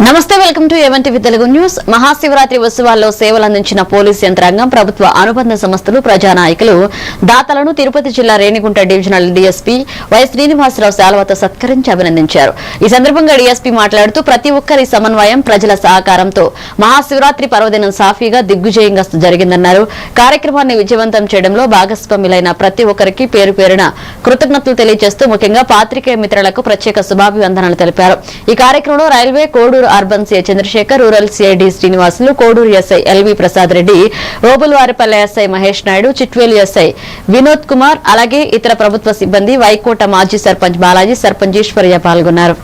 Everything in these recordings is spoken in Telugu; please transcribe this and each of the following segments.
నమస్తే, welcome to A one TV Telugu news. Mahashivratri ఉత్సవాల్లో సేవలు అందించిన పోలీసు యంత్రాంగం, ప్రభుత్వ అనుబంధ సంస్థలు, ప్రజానాయకులు, దాతలను తిరుపతి జిల్లా Renigunta divisional DSP Y Srinivasarao శాలువాతో సత్కరించి అభినందించారు. ఈ సందర్భంగా డీఎస్పీ మాట్లాడుతూ ప్రతి ఒక్కరి సమన్వయం, ప్రజల సహకారంతో మహాశివరాత్రి పర్వదినం సాఫీగా దిగ్విజయంగా జరిగిందన్నారు. కార్యక్రమాన్ని విజయవంతం చేయడంలో భాగస్వాములైన ప్రతి ఒక్కరికి పేరు పేరున కృతజ్ఞతలు తెలియజేస్తూ ముఖ్యంగా పాత్రికేయ మిత్రులకు ప్రత్యేక శుభాభివందనాలు తెలిపారు. ఈ కార్యక్రమంలో railway, Koduru urban CI Chandrasekhar, rural CI D Srinivasulu, Koduru SI LV Prasad Reddy, Robulavaripalle SI Mahesh Naidu, Chitvel SI Vinod Kumar, అలాగే ఇతర ప్రభుత్వ సిబ్బంది, వైకోట మాజీ సర్పంచ్ బాలాజీ, సర్పంచ్ ఈశ్వర్య పాల్గొన్నారు.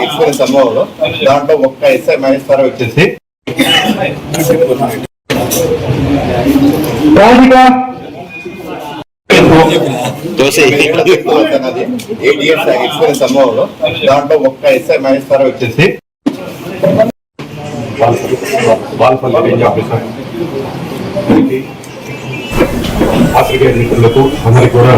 ఎక్స్పీరియన్స్ అనుభవంలో దాంట్లో ఒక్క ఎస్ఐ మహేశ్వర వచ్చేసి ఎక్స్పీరియన్స్ అనుభవంలో దాంట్లో ఒక్క ఎస్ఐ మహేశ్వర వచ్చేసి పాత్రికేయ మిత్రులకు అందరికీ కూడా